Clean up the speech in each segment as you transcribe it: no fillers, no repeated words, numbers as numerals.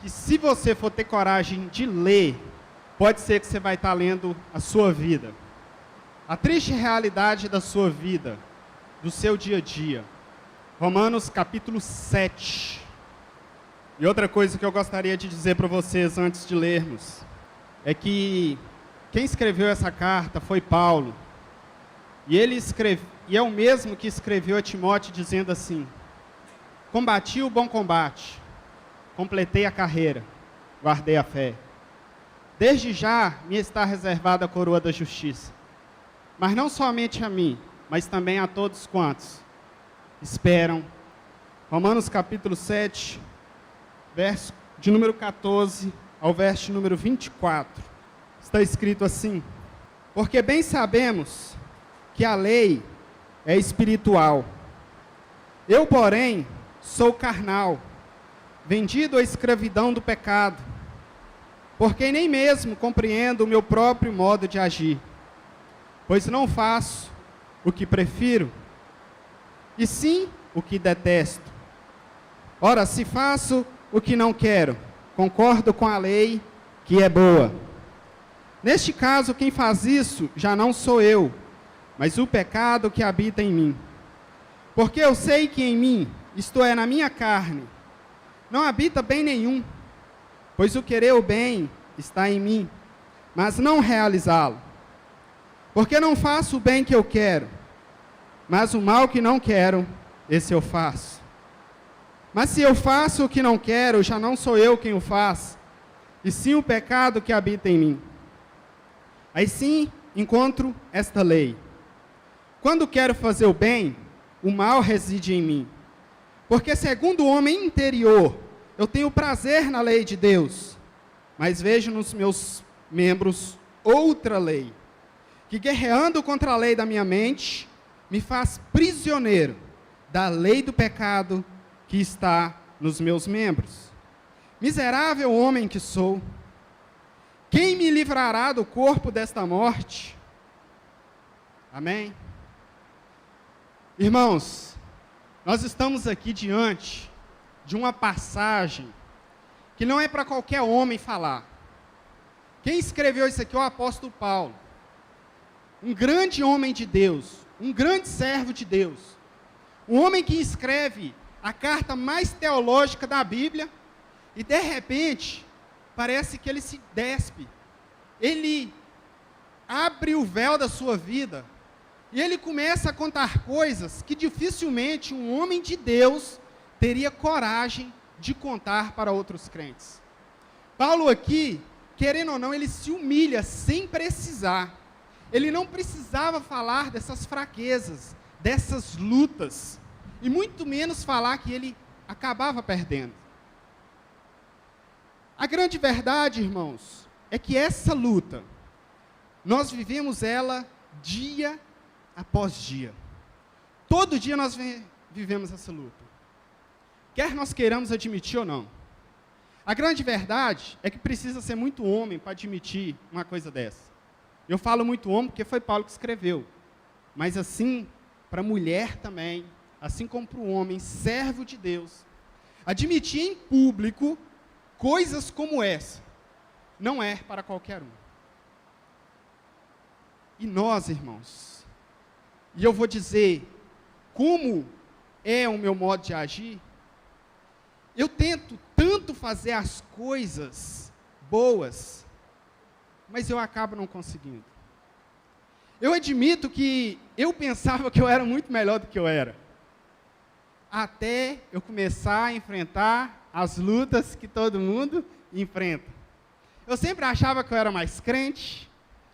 que se você for ter coragem de ler, pode ser que você vai estar lendo a sua vida. A triste realidade da sua vida, do seu dia a dia. Romanos capítulo 7. E outra coisa que eu gostaria de dizer para vocês antes de lermos, é que quem escreveu essa carta foi Paulo. E é o mesmo que escreveu a Timóteo dizendo assim: combati o bom combate, completei a carreira, guardei a fé. Desde já me está reservada a coroa da justiça, mas não somente a mim, mas também a todos quantos esperam. Romanos capítulo 7, verso de número 14 ao verso de número 24. Está escrito assim: porque bem sabemos que a lei é espiritual. Eu, porém, sou carnal, vendido à escravidão do pecado, porque nem mesmo compreendo o meu próprio modo de agir, pois não faço o que prefiro, e sim o que detesto. Ora, se faço o que não quero, concordo com a lei que é boa. Neste caso, quem faz isso já não sou eu, mas o pecado que habita em mim. Porque eu sei que em mim, isto é, na minha carne, não habita bem nenhum, pois o querer o bem está em mim, mas não realizá-lo. Porque não faço o bem que eu quero, mas o mal que não quero, esse eu faço. Mas se eu faço o que não quero, já não sou eu quem o faz, e sim o pecado que habita em mim. Aí sim encontro esta lei: quando quero fazer o bem, o mal reside em mim. Porque segundo o homem interior, eu tenho prazer na lei de Deus, mas vejo nos meus membros outra lei, que guerreando contra a lei da minha mente, me faz prisioneiro da lei do pecado que está nos meus membros. Miserável homem que sou, quem me livrará do corpo desta morte? Amém? Irmãos, nós estamos aqui diante de uma passagem que não é para qualquer homem falar. Quem escreveu isso aqui é o apóstolo Paulo, um grande homem de Deus, um grande servo de Deus, um homem que escreve a carta mais teológica da Bíblia, e de repente, parece que ele se despe, ele abre o véu da sua vida, e ele começa a contar coisas que dificilmente um homem de Deus teria coragem de contar para outros crentes. Paulo aqui, querendo ou não, ele se humilha sem precisar. Ele não precisava falar dessas fraquezas, dessas lutas, e muito menos falar que ele acabava perdendo. A grande verdade, irmãos, é que essa luta, nós vivemos ela dia após dia. Todo dia nós vivemos essa luta. Quer nós queiramos admitir ou não. A grande verdade é que precisa ser muito homem para admitir uma coisa dessa. Eu falo muito homem porque foi Paulo que escreveu. Mas assim, para a mulher também, assim como para o homem, servo de Deus, admitir em público coisas como essa, não é para qualquer um. E nós, irmãos, e eu vou dizer como é o meu modo de agir, eu tento tanto fazer as coisas boas, mas eu acabo não conseguindo. Eu admito que eu pensava que eu era muito melhor do que eu era, até eu começar a enfrentar as lutas que todo mundo enfrenta. Eu sempre achava que eu era mais crente,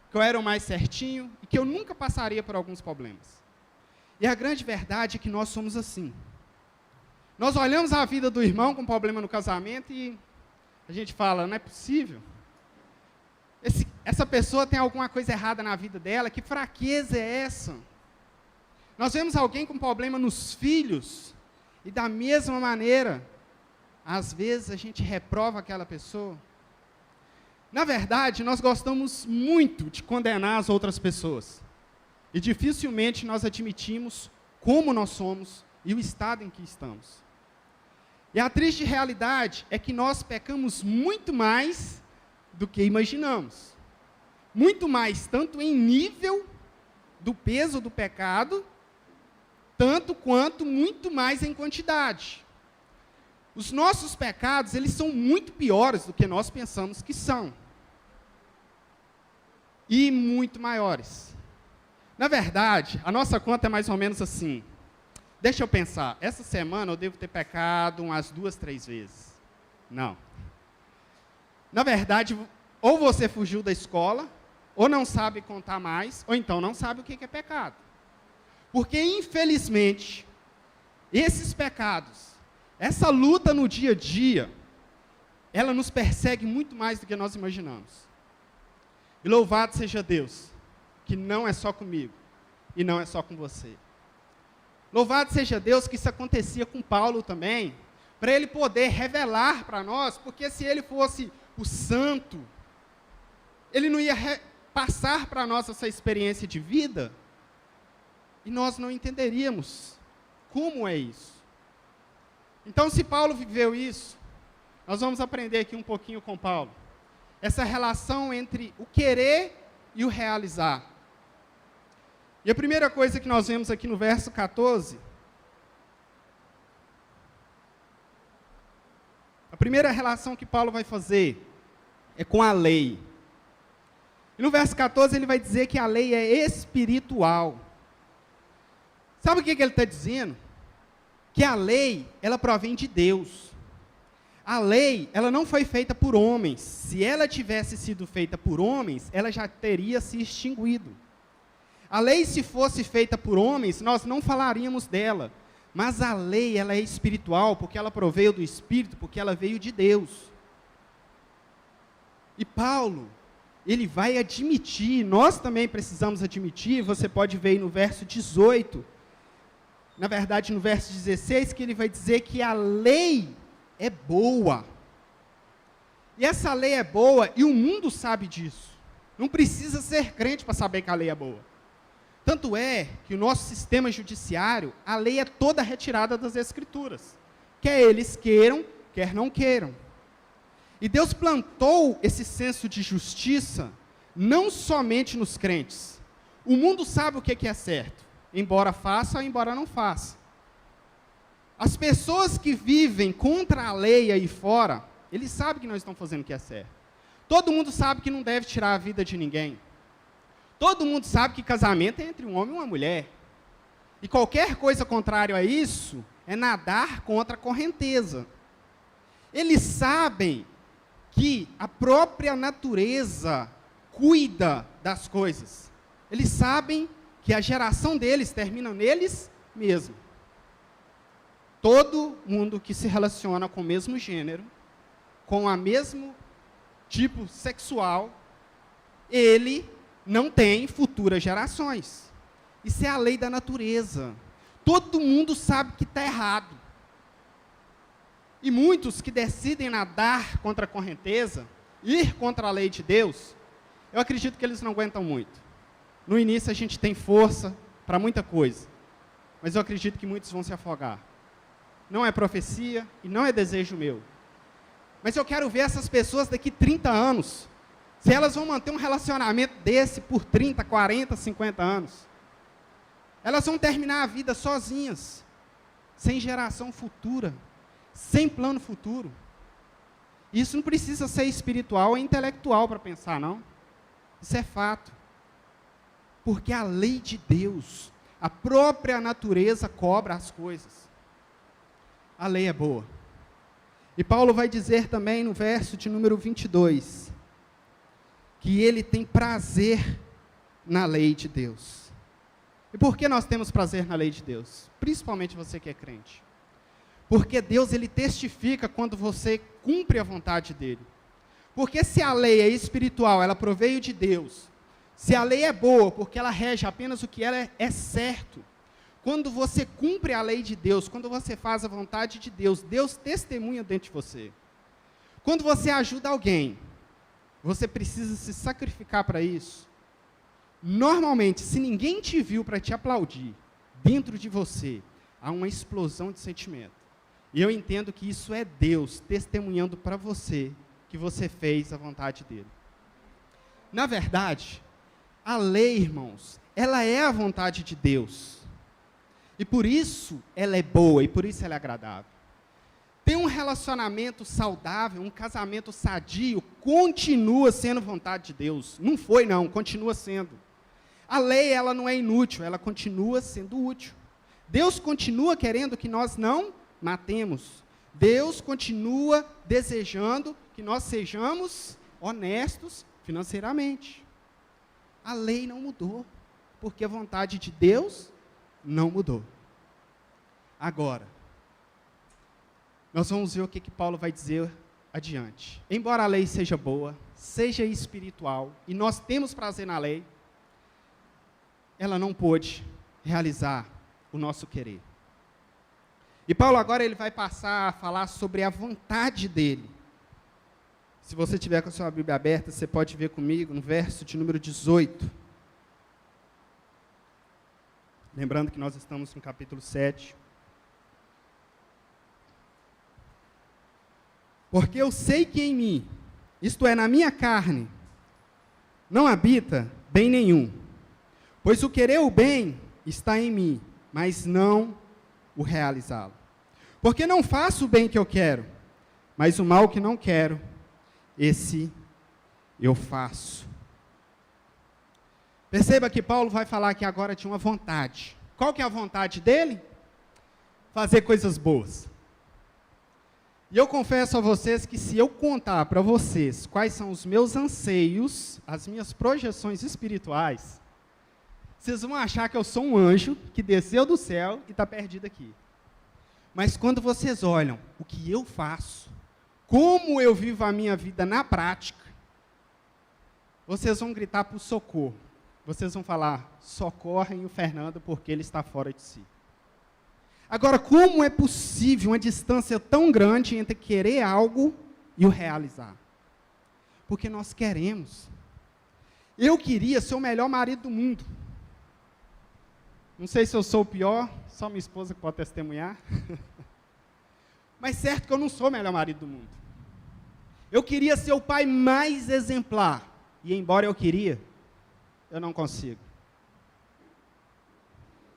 que eu era o mais certinho, e que eu nunca passaria por alguns problemas. E a grande verdade é que nós somos assim. Nós olhamos a vida do irmão com problema no casamento e a gente fala, não é possível. Essa pessoa tem alguma coisa errada na vida dela, que fraqueza é essa? Nós vemos alguém com problema nos filhos, e da mesma maneira, às vezes a gente reprova aquela pessoa. Na verdade, nós gostamos muito de condenar as outras pessoas. E dificilmente nós admitimos como nós somos e o estado em que estamos. E a triste realidade é que nós pecamos muito mais do que imaginamos. Muito mais, tanto em nível do peso do pecado, tanto quanto muito mais em quantidade. Os nossos pecados, eles são muito piores do que nós pensamos que são. E muito maiores. Na verdade, a nossa conta é mais ou menos assim. Deixa eu pensar, essa semana eu devo ter pecado umas 2, 3 vezes. Não. Na verdade, ou você fugiu da escola, ou não sabe contar mais, ou então não sabe o que é pecado. Porque, infelizmente, esses pecados, essa luta no dia a dia, ela nos persegue muito mais do que nós imaginamos. E louvado seja Deus, que não é só comigo, e não é só com você. Louvado seja Deus que isso acontecia com Paulo também, para ele poder revelar para nós, porque se ele fosse o santo, ele não ia passar para nós essa experiência de vida, e nós não entenderíamos como é isso. Então, se Paulo viveu isso, nós vamos aprender aqui um pouquinho com Paulo. Essa relação entre o querer e o realizar. E a primeira coisa que nós vemos aqui no verso 14, a primeira relação que Paulo vai fazer é com a lei. E no verso 14 ele vai dizer que a lei é espiritual. Sabe o que ele está dizendo? Que a lei, ela provém de Deus. A lei, ela não foi feita por homens. Se ela tivesse sido feita por homens, ela já teria se extinguido. A lei, se fosse feita por homens, nós não falaríamos dela. Mas a lei, ela é espiritual, porque ela proveio do Espírito, porque ela veio de Deus. E Paulo, ele vai admitir, nós também precisamos admitir, você pode ver aí no verso 18, na verdade no verso 16, que ele vai dizer que a lei é boa. E essa lei é boa, e o mundo sabe disso. Não precisa ser crente para saber que a lei é boa. Tanto é que o nosso sistema judiciário, a lei é toda retirada das Escrituras. Quer eles queiram, quer não queiram. E Deus plantou esse senso de justiça, não somente nos crentes. O mundo sabe o que é certo, embora faça ou embora não faça. As pessoas que vivem contra a lei aí fora, eles sabem que não estão fazendo o que é certo. Todo mundo sabe que não deve tirar a vida de ninguém. Todo mundo sabe que casamento é entre um homem e uma mulher. E qualquer coisa contrária a isso é nadar contra a correnteza. Eles sabem que a própria natureza cuida das coisas. Eles sabem que a geração deles termina neles mesmo. Todo mundo que se relaciona com o mesmo gênero, com o mesmo tipo sexual, ele não tem futuras gerações. Isso é a lei da natureza. Todo mundo sabe que está errado. E muitos que decidem nadar contra a correnteza, ir contra a lei de Deus, eu acredito que eles não aguentam muito. No início a gente tem força para muita coisa, mas eu acredito que muitos vão se afogar. Não é profecia e não é desejo meu. Mas eu quero ver essas pessoas daqui 30 anos, se elas vão manter um relacionamento desse por 30, 40, 50 anos. Elas vão terminar a vida sozinhas, sem geração futura, sem plano futuro. Isso não precisa ser espiritual ou intelectual para pensar, não. Isso é fato. Porque a lei de Deus, a própria natureza cobra as coisas. A lei é boa. E Paulo vai dizer também no verso de número 22, que ele tem prazer na lei de Deus. E por que nós temos prazer na lei de Deus? Principalmente você que é crente. Porque Deus, ele testifica quando você cumpre a vontade dele. Porque se a lei é espiritual, ela proveio de Deus. Se a lei é boa, porque ela rege apenas o que ela é certo. Quando você cumpre a lei de Deus, quando você faz a vontade de Deus, Deus testemunha dentro de você. Quando você ajuda alguém, você precisa se sacrificar para isso. Normalmente, se ninguém te viu para te aplaudir, dentro de você, há uma explosão de sentimento. E eu entendo que isso é Deus testemunhando para você que você fez a vontade dele. Na verdade, a lei, irmãos, ela é a vontade de Deus. E por isso ela é boa, e por isso ela é agradável. Ter um relacionamento saudável, um casamento sadio, continua sendo vontade de Deus. Não foi não, continua sendo. A lei, ela não é inútil, ela continua sendo útil. Deus continua querendo que nós não matemos. Deus continua desejando que nós sejamos honestos financeiramente. A lei não mudou, porque a vontade de Deus não mudou. Agora, nós vamos ver o que Paulo vai dizer adiante. Embora a lei seja boa, seja espiritual, e nós temos prazer na lei, ela não pôde realizar o nosso querer. E Paulo agora ele vai passar a falar sobre a vontade dele. Se você tiver com a sua Bíblia aberta, você pode ver comigo no verso de número 18. Lembrando que nós estamos no capítulo 7. Porque eu sei que em mim, isto é, na minha carne, não habita bem nenhum. Pois o querer o bem está em mim, mas não o realizá-lo. Porque não faço o bem que eu quero, mas o mal que não quero, esse eu faço. Perceba que Paulo vai falar aqui agora de uma vontade. Qual que é a vontade dele? Fazer coisas boas. E eu confesso a vocês que se eu contar para vocês quais são os meus anseios, as minhas projeções espirituais, vocês vão achar que eu sou um anjo que desceu do céu e está perdido aqui. Mas quando vocês olham o que eu faço, como eu vivo a minha vida na prática, vocês vão gritar por socorro. Vocês vão falar, socorrem o Fernando porque ele está fora de si. Agora, como é possível uma distância tão grande entre querer algo e o realizar? Porque nós queremos. Eu queria ser o melhor marido do mundo. Não sei se eu sou o pior, só minha esposa que pode testemunhar. Mas certo que eu não sou o melhor marido do mundo. Eu queria ser o pai mais exemplar. E embora eu queria, eu não consigo.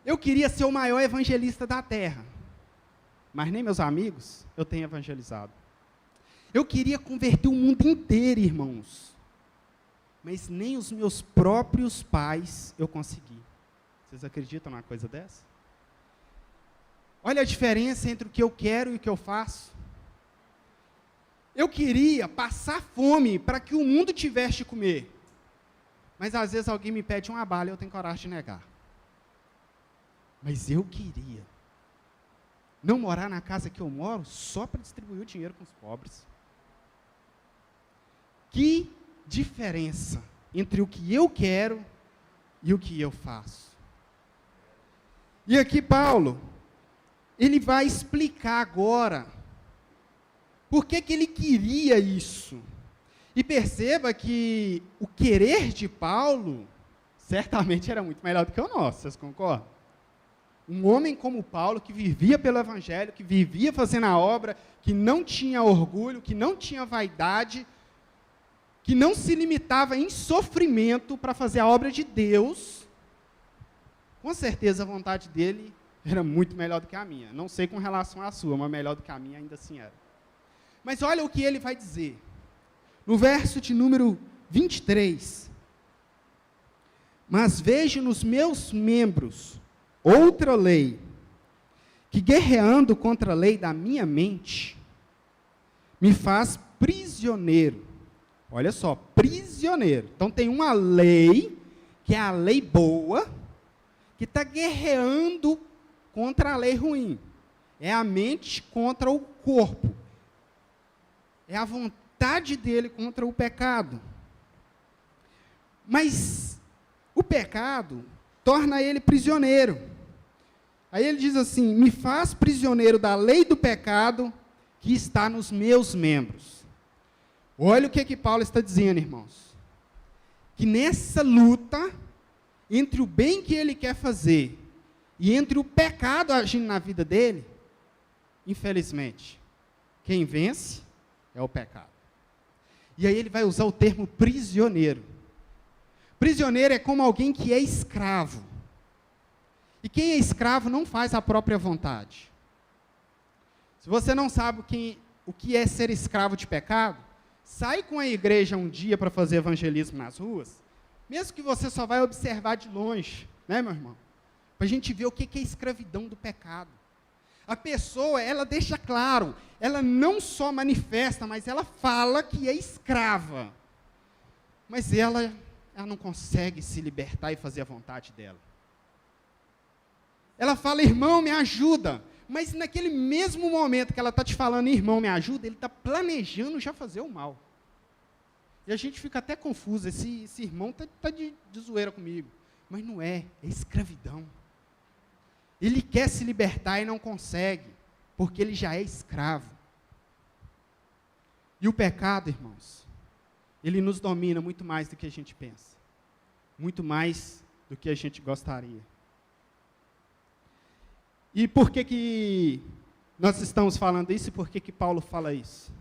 Eu queria ser o maior evangelista da terra. Mas nem meus amigos eu tenho evangelizado. Eu queria converter o mundo inteiro, irmãos. Mas nem os meus próprios pais eu consegui. Vocês acreditam numa coisa dessa? Olha a diferença entre o que eu quero e o que eu faço. Eu queria passar fome para que o mundo tivesse de comer. Mas às vezes alguém me pede uma bala e eu tenho coragem de negar. Mas eu queria não morar na casa que eu moro só para distribuir o dinheiro com os pobres. Que diferença entre o que eu quero e o que eu faço. E aqui Paulo, ele vai explicar agora por que ele queria isso. E perceba que o querer de Paulo certamente era muito melhor do que o nosso, vocês concordam? Um homem como Paulo, que vivia pelo Evangelho, que vivia fazendo a obra, que não tinha orgulho, que não tinha vaidade, que não se limitava em sofrimento para fazer a obra de Deus, com certeza a vontade dele era muito melhor do que a minha. Não sei com relação à sua, mas melhor do que a minha ainda assim era. Mas olha o que ele vai dizer. No verso de número 23. Mas vejo nos meus membros outra lei, que guerreando contra a lei da minha mente, me faz prisioneiro. Olha só, prisioneiro. Então tem uma lei, que é a lei boa, que está guerreando contra a lei ruim. É a mente contra o corpo. É a vontade dele contra o pecado. Mas o pecado torna ele prisioneiro. Aí ele diz assim, me faz prisioneiro da lei do pecado que está nos meus membros. Olha o que Paulo está dizendo, irmãos. Que nessa luta, entre o bem que ele quer fazer, e entre o pecado agindo na vida dele, infelizmente, quem vence é o pecado. E aí ele vai usar o termo prisioneiro. Prisioneiro é como alguém que é escravo. E quem é escravo não faz a própria vontade. Se você não sabe o que é ser escravo de pecado, sai com a igreja um dia para fazer evangelismo nas ruas, mesmo que você só vai observar de longe, né, meu irmão? Para a gente ver o que é a escravidão do pecado. A pessoa, ela deixa claro, ela não só manifesta, mas ela fala que é escrava. Mas ela não consegue se libertar e fazer a vontade dela. Ela fala, irmão, me ajuda. Mas naquele mesmo momento que ela está te falando, irmão, me ajuda, ele está planejando já fazer o mal. E a gente fica até confuso, esse irmão está de zoeira comigo. Mas não é escravidão. Ele quer se libertar e não consegue, porque ele já é escravo. E o pecado, irmãos, ele nos domina muito mais do que a gente pensa. Muito mais do que a gente gostaria. E por que nós estamos falando isso e por que Paulo fala isso?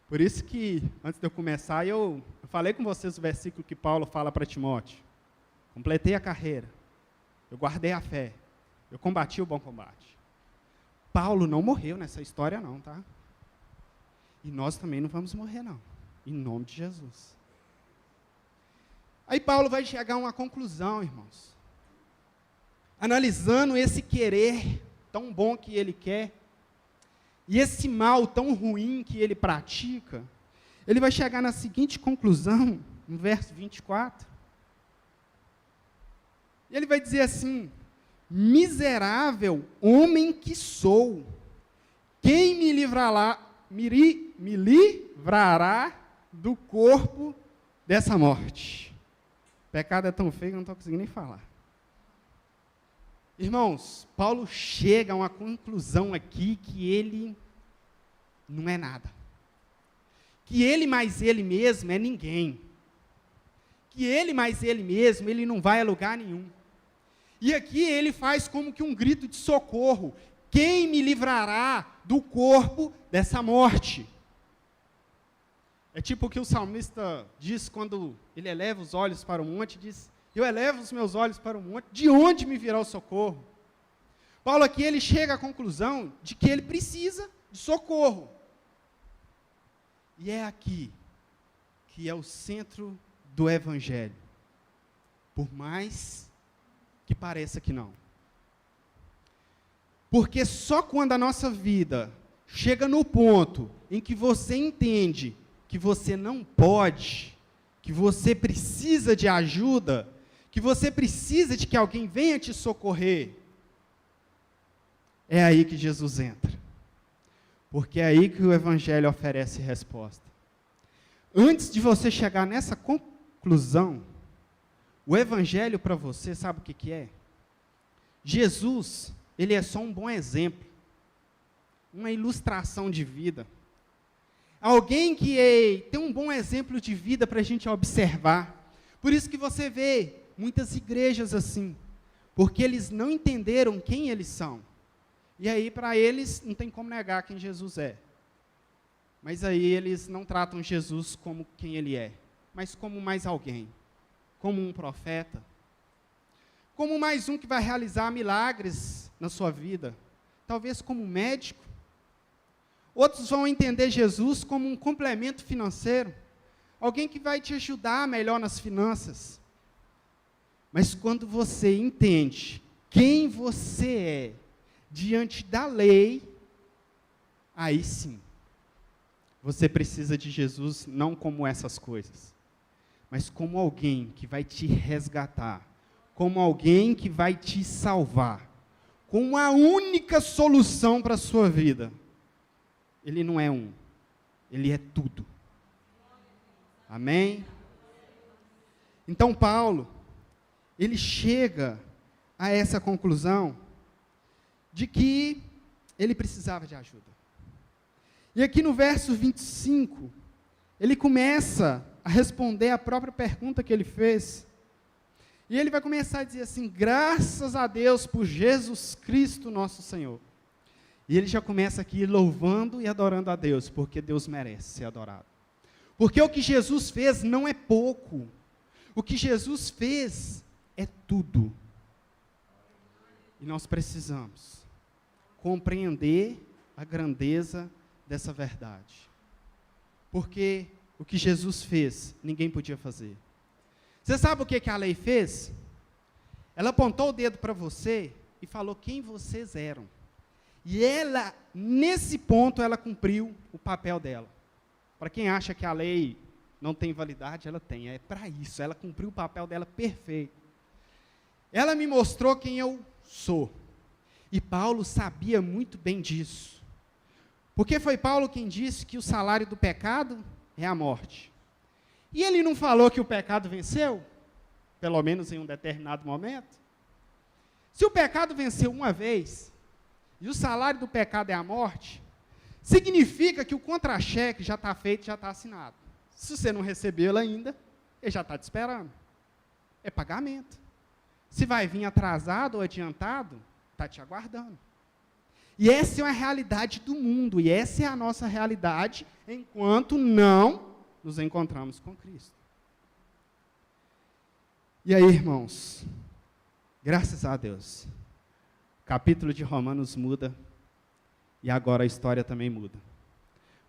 Por isso que, antes de eu começar, eu falei com vocês o versículo que Paulo fala para Timóteo. Completei a carreira, eu guardei a fé, eu combati o bom combate. Paulo não morreu nessa história não, tá? E nós também não vamos morrer não, em nome de Jesus. Aí Paulo vai chegar a uma conclusão, irmãos. Analisando esse querer tão bom que ele quer, e esse mal tão ruim que ele pratica, ele vai chegar na seguinte conclusão, no verso 24. E ele vai dizer assim, miserável homem que sou, quem me livrará do corpo dessa morte? O pecado é tão feio que eu não estou conseguindo nem falar. Irmãos, Paulo chega a uma conclusão aqui que ele não é nada. Que ele mais ele mesmo é ninguém. Que ele mais ele mesmo, ele não vai a lugar nenhum. E aqui ele faz como que um grito de socorro. Quem me livrará do corpo dessa morte? É tipo o que o salmista diz quando ele eleva os olhos para o monte, diz, eu elevo os meus olhos para o monte, de onde me virá o socorro? Paulo aqui, ele chega à conclusão de que ele precisa de socorro. E é aqui que é o centro do Evangelho. Por mais que pareça que não. Porque só quando a nossa vida chega no ponto em que você entende que você não pode, que você precisa de ajuda, que você precisa de que alguém venha te socorrer, é aí que Jesus entra. Porque é aí que o Evangelho oferece resposta. Antes de você chegar nessa conclusão, o Evangelho para você, sabe o que é? Jesus, ele é só um bom exemplo, uma ilustração de vida. Alguém que tem um bom exemplo de vida para a gente observar. Por isso que você vê muitas igrejas assim, porque eles não entenderam quem eles são. E aí, para eles, não tem como negar quem Jesus é. Mas aí eles não tratam Jesus como quem ele é, mas como mais alguém, como um profeta, como mais um que vai realizar milagres na sua vida, talvez como um médico. Outros vão entender Jesus como um complemento financeiro, alguém que vai te ajudar melhor nas finanças. Mas quando você entende quem você é diante da lei, aí sim, você precisa de Jesus não como essas coisas, mas como alguém que vai te resgatar, como alguém que vai te salvar, com a única solução para a sua vida. Ele não é um, ele é tudo. Amém? Então Paulo, ele chega a essa conclusão de que ele precisava de ajuda. E aqui no verso 25, ele começa a responder a própria pergunta que ele fez. E ele vai começar a dizer assim, graças a Deus por Jesus Cristo nosso Senhor. E ele já começa aqui louvando e adorando a Deus, porque Deus merece ser adorado. Porque o que Jesus fez não é pouco. O que Jesus fez é tudo. E nós precisamos compreender a grandeza dessa verdade. Porque o que Jesus fez, ninguém podia fazer. Você sabe o que a lei fez? Ela apontou o dedo para você e falou quem vocês eram. E ela, nesse ponto, ela cumpriu o papel dela. Para quem acha que a lei não tem validade, ela tem. É para isso, ela cumpriu o papel dela perfeito. Ela me mostrou quem eu sou. E Paulo sabia muito bem disso. Porque foi Paulo quem disse que o salário do pecado é a morte. E ele não falou que o pecado venceu? Pelo menos em um determinado momento? Se o pecado venceu uma vez, e o salário do pecado é a morte, significa que o contra-cheque já está feito, já está assinado. Se você não recebeu ele ainda, ele já está te esperando. É pagamento. Se vai vir atrasado ou adiantado, está te aguardando. E essa é uma realidade do mundo, e essa é a nossa realidade, enquanto não nos encontramos com Cristo. E aí, irmãos, graças a Deus, o capítulo de Romanos muda, e agora a história também muda.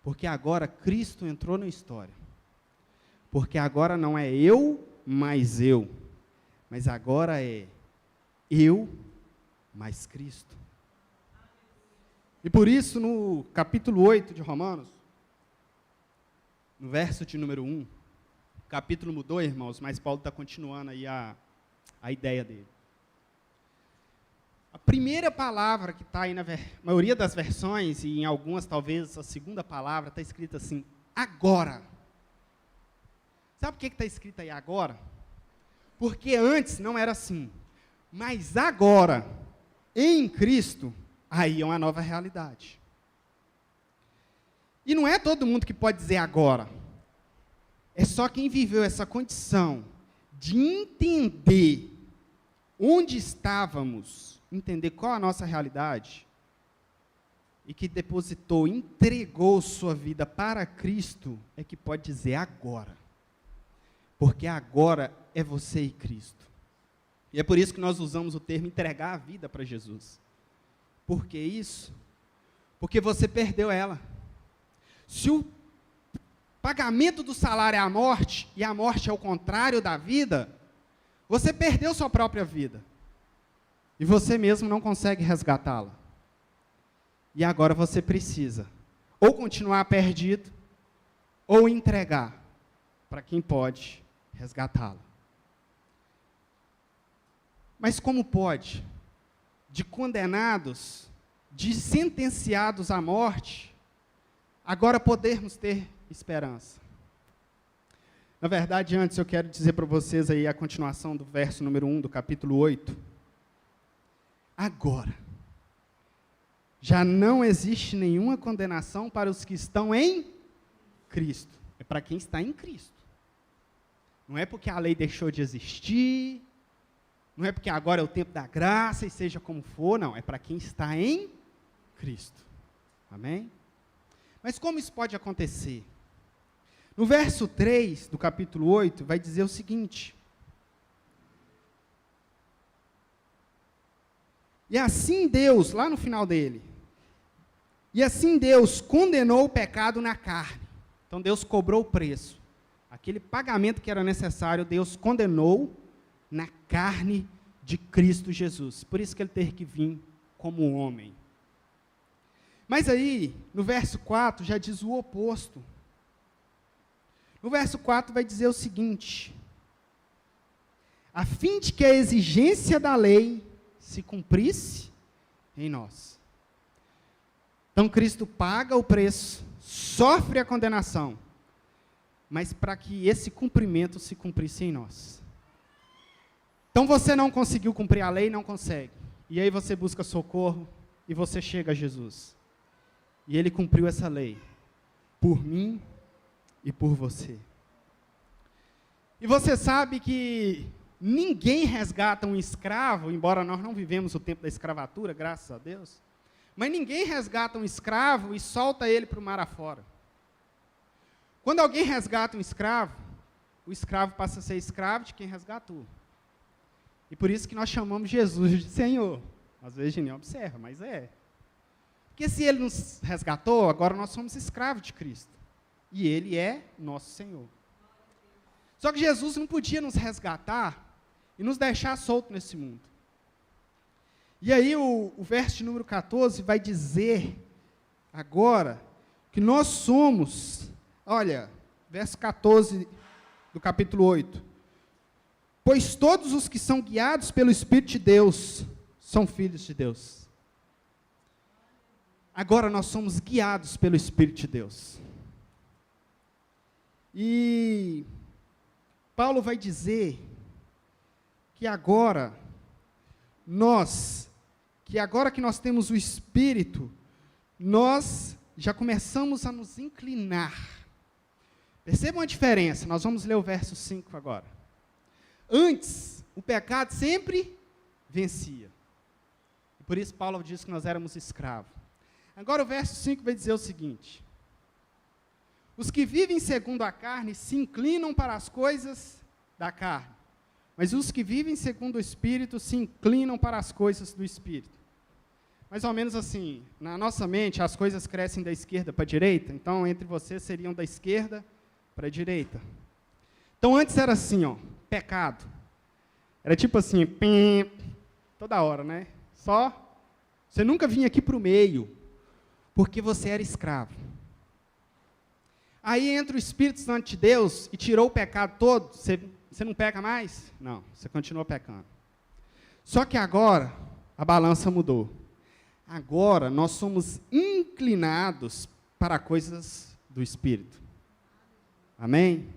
Porque agora Cristo entrou na história. Porque agora não é eu mais eu, mas agora é eu mais Cristo. E por isso, no capítulo 8 de Romanos, no verso de número 1, o capítulo mudou, irmãos, mas Paulo está continuando aí a ideia dele. A primeira palavra que está aí na maioria das versões, e em algumas talvez a segunda palavra, está escrita assim, agora. Sabe por que está escrito aí agora? Porque antes não era assim. Mas agora, em Cristo, aí é uma nova realidade. E não é todo mundo que pode dizer agora. É só quem viveu essa condição de entender onde estávamos, entender qual a nossa realidade, e que depositou, entregou sua vida para Cristo, é que pode dizer agora. Porque agora é você e Cristo. E é por isso que nós usamos o termo entregar a vida para Jesus. Por que isso? Porque você perdeu ela. Se o pagamento do salário é a morte, e a morte é o contrário da vida, você perdeu sua própria vida. E você mesmo não consegue resgatá-la. E agora você precisa ou continuar perdido, ou entregar para quem pode resgatá-la. Mas como pode, de condenados, de sentenciados à morte, agora podermos ter esperança? Na verdade, antes eu quero dizer para vocês aí a continuação do verso número 1 do capítulo 8. Agora, já não existe nenhuma condenação para os que estão em Cristo. É para quem está em Cristo. Não é porque a lei deixou de existir, não é porque agora é o tempo da graça e seja como for, não. É para quem está em Cristo. Amém? Mas como isso pode acontecer? No verso 3 do capítulo 8, vai dizer o seguinte: e assim Deus, lá no final dele, e assim Deus condenou o pecado na carne. Então Deus cobrou o preço. Aquele pagamento que era necessário, Deus condenou na carne de Cristo Jesus. Por isso que ele teve que vir como homem. Mas aí, no verso 4, já diz o oposto. No verso 4 vai dizer o seguinte: a fim de que a exigência da lei se cumprisse em nós. Então Cristo paga o preço, sofre a condenação, mas para que esse cumprimento se cumprisse em nós. Então você não conseguiu cumprir a lei, não consegue. E aí você busca socorro e você chega a Jesus. E ele cumpriu essa lei por mim e por você. E você sabe que ninguém resgata um escravo, embora nós não vivemos o tempo da escravatura, graças a Deus, Mas ninguém resgata um escravo e solta ele para o mar afora. Quando alguém resgata um escravo, o escravo passa a ser escravo de quem resgatou. E por isso que nós chamamos Jesus de Senhor. Às vezes a gente nem observa, mas é. Porque se ele nos resgatou, agora nós somos escravos de Cristo. E ele é nosso Senhor. Só que Jesus não podia nos resgatar e nos deixar solto nesse mundo. E aí o verso de número 14 vai dizer agora que nós somos, olha, verso 14 do capítulo 8. Pois todos os que são guiados pelo Espírito de Deus são filhos de Deus. Agora nós somos guiados pelo Espírito de Deus. E Paulo vai dizer que agora que nós temos o Espírito, nós já começamos a nos inclinar. Percebam a diferença, nós vamos ler o verso 5 agora. Antes, o pecado sempre vencia. E por isso Paulo diz que nós éramos escravos. Agora o verso 5 vai dizer o seguinte: os que vivem segundo a carne se inclinam para as coisas da carne, mas os que vivem segundo o Espírito se inclinam para as coisas do Espírito. Mais ou menos assim, na nossa mente as coisas crescem da esquerda para a direita, então entre vocês seriam da esquerda para a direita. Então antes era assim, ó, pecado. Era tipo assim, pim, toda hora, né? Só, você nunca vinha aqui para o meio, porque você era escravo. Aí entra o Espírito Santo de Deus e tirou o pecado todo, você não peca mais? Não, você continua pecando. Só que agora, a balança mudou. Agora, nós somos inclinados para coisas do Espírito. Amém?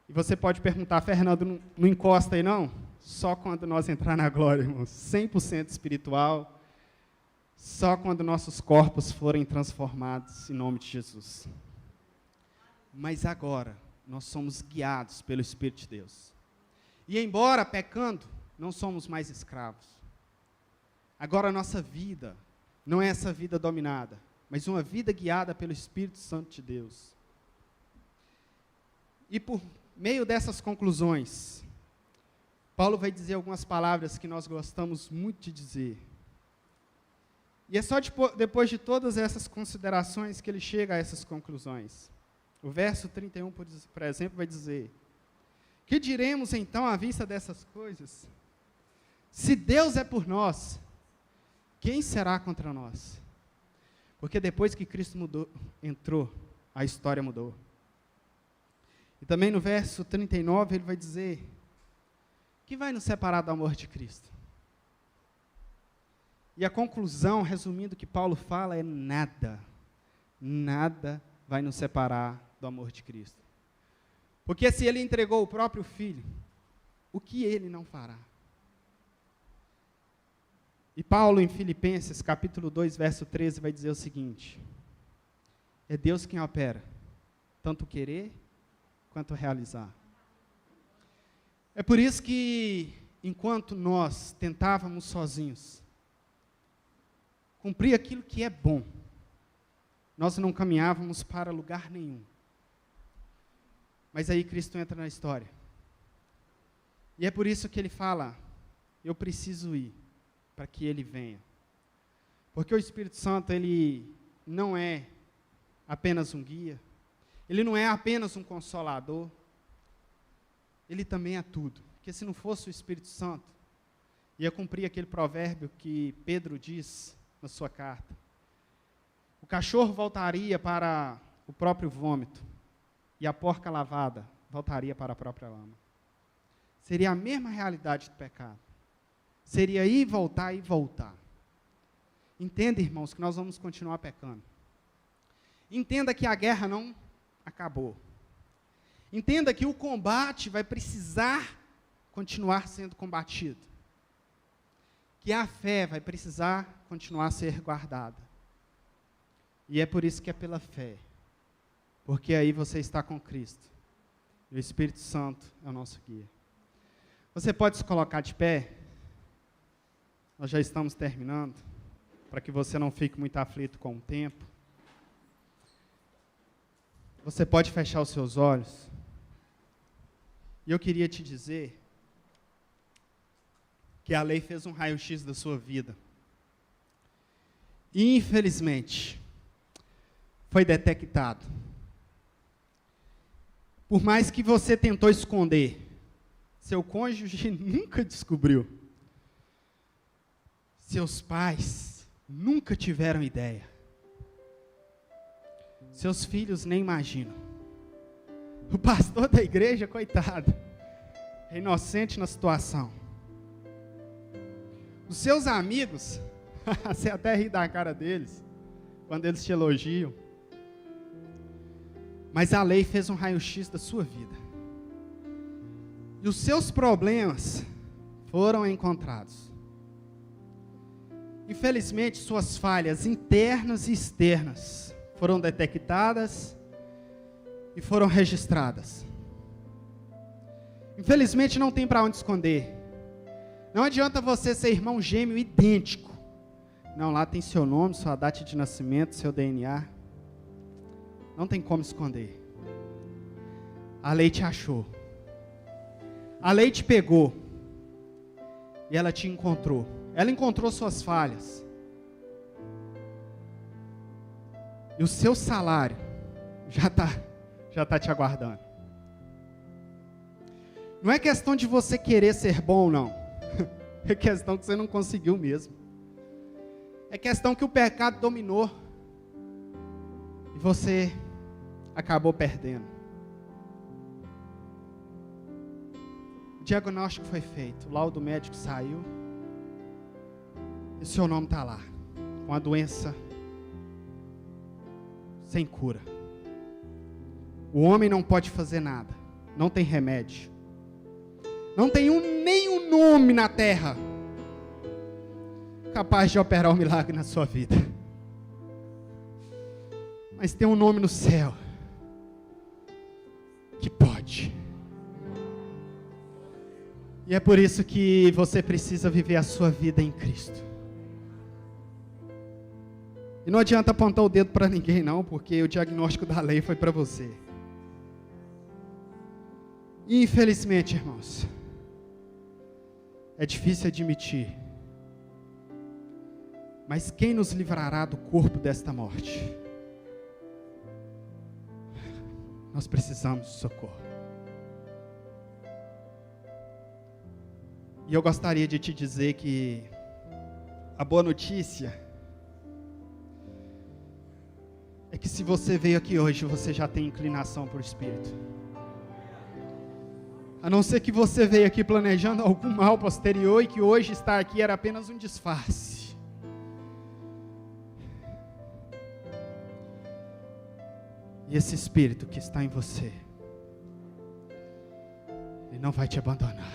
E você pode perguntar, Fernando, não encosta aí não? Só quando nós entrar na glória, irmãos. 100% espiritual. Só quando nossos corpos forem transformados em nome de Jesus. Mas agora, nós somos guiados pelo Espírito de Deus. E embora pecando, não somos mais escravos. Agora a nossa vida não é essa vida dominada, mas uma vida guiada pelo Espírito Santo de Deus. E por meio dessas conclusões, Paulo vai dizer algumas palavras que nós gostamos muito de dizer. E é só depois de todas essas considerações que ele chega a essas conclusões. O verso 31, por exemplo, vai dizer: que diremos então à vista dessas coisas? Se Deus é por nós, quem será contra nós? Porque depois que Cristo entrou, a história mudou. E também no verso 39 ele vai dizer: que vai nos separar do amor de Cristo? E a conclusão, resumindo o que Paulo fala, é nada. Nada vai nos separar do amor de Cristo. Porque se ele entregou o próprio Filho, o que ele não fará? E Paulo, em Filipenses, capítulo 2, verso 13, vai dizer o seguinte: é Deus quem opera, tanto querer, quanto realizar. É por isso que, enquanto nós tentávamos sozinhos cumprir aquilo que é bom, nós não caminhávamos para lugar nenhum. Mas aí Cristo entra na história. E é por isso que ele fala: eu preciso ir, para que ele venha. Porque o Espírito Santo, ele não é apenas um guia, ele não é apenas um consolador, ele também é tudo. Porque se não fosse o Espírito Santo, ia cumprir aquele provérbio que Pedro diz na sua carta: o cachorro voltaria para o próprio vômito, e a porca lavada voltaria para a própria lama. Seria a mesma realidade do pecado. Seria ir, voltar e voltar. Entenda, irmãos, que nós vamos continuar pecando. Entenda que a guerra não acabou. Entenda que o combate vai precisar continuar sendo combatido. Que a fé vai precisar continuar a ser guardada. E é por isso que é pela fé. Porque aí você está com Cristo. E o Espírito Santo é o nosso guia. Você pode se colocar de pé? Nós já estamos terminando. para que você não fique muito aflito com o tempo. Você pode fechar os seus olhos. E eu queria te dizer que a lei fez um raio-x da sua vida. E, infelizmente, foi detectado. Por mais que você tentou esconder, seu cônjuge nunca descobriu. Seus pais nunca tiveram ideia. Seus filhos nem imaginam. O pastor da igreja, coitado, é inocente na situação. Os seus amigos, você até ri da cara deles, quando eles te elogiam. Mas a lei fez um raio-x da sua vida. E os seus problemas foram encontrados. Infelizmente, suas falhas internas e externas foram detectadas e foram registradas. Infelizmente, não tem para onde esconder. Não adianta você ser irmão gêmeo idêntico. Não, lá tem seu nome, sua data de nascimento, seu DNA. Não tem como esconder. A lei te achou. A lei te pegou. E ela te encontrou. Ela encontrou suas falhas. E o seu salário já tá te aguardando. Não é questão de você querer ser bom, não. É questão que você não conseguiu mesmo. É questão que o pecado dominou. E você acabou perdendo. O diagnóstico foi feito. O laudo médico saiu. E o seu nome está lá. Com a doença sem cura. O homem não pode fazer nada. Não tem remédio. Não tem nenhum nome na terra capaz de operar um milagre na sua vida. Mas tem um nome no céu que pode. E é por isso que você precisa viver a sua vida em Cristo. E não adianta apontar o dedo para ninguém não, porque o diagnóstico da lei foi para você. E infelizmente, irmãos, é difícil admitir, mas quem nos livrará do corpo desta morte? Nós precisamos de socorro. E eu gostaria de te dizer que a boa notícia é que se você veio aqui hoje, você já tem inclinação para o Espírito. A não ser que você veio aqui planejando algum mal posterior e que hoje estar aqui era apenas um disfarce. E esse Espírito que está em você, Ele não vai te abandonar.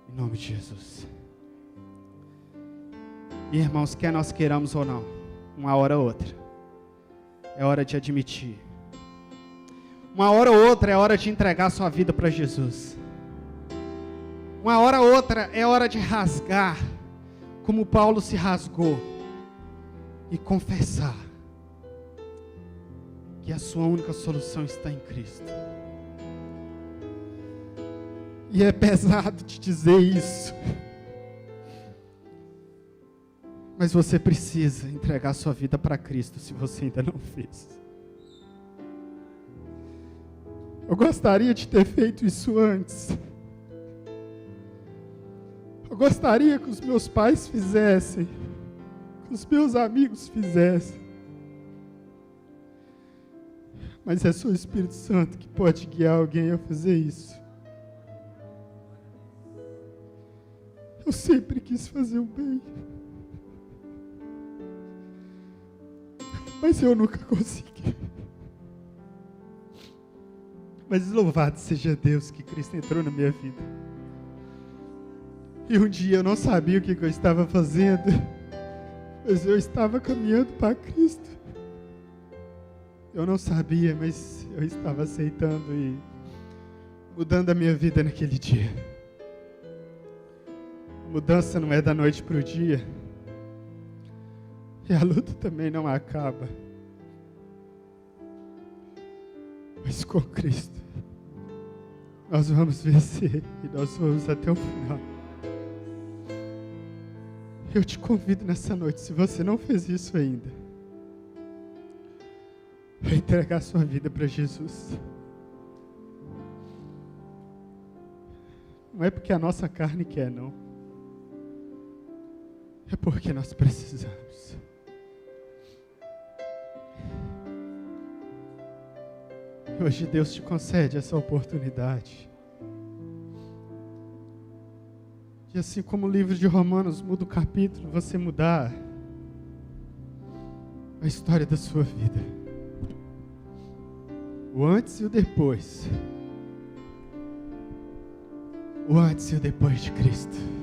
Em nome de Jesus. E irmãos, quer nós queiramos ou não, uma hora ou outra, é hora de admitir. Uma hora ou outra é hora de entregar sua vida para Jesus. Uma hora ou outra é hora de rasgar, como Paulo se rasgou, e confessar que a sua única solução está em Cristo. E é pesado te dizer isso, mas você precisa entregar sua vida para Cristo se você ainda não fez. Eu gostaria de ter feito isso antes. Eu gostaria que os meus pais fizessem, que os meus amigos fizessem. Mas é só o Espírito Santo que pode guiar alguém a fazer isso. Eu sempre quis fazer o bem, mas eu nunca consegui. Mas louvado seja Deus que Cristo entrou na minha vida. E um dia eu não sabia o que eu estava fazendo, mas eu estava caminhando para Cristo. Eu não sabia, mas eu estava aceitando e mudando a minha vida naquele dia. mudança não é da noite para o dia. E a luta também não acaba. Mas com Cristo, nós vamos vencer e nós vamos até o final. Eu te convido nessa noite, se você não fez isso ainda, a entregar sua vida para Jesus. Não é porque a nossa carne quer, não. É porque nós precisamos. Hoje Deus te concede essa oportunidade. E assim como o livro de Romanos muda o capítulo, você mudar a história da sua vida. O antes e o depois. O antes e o depois de Cristo.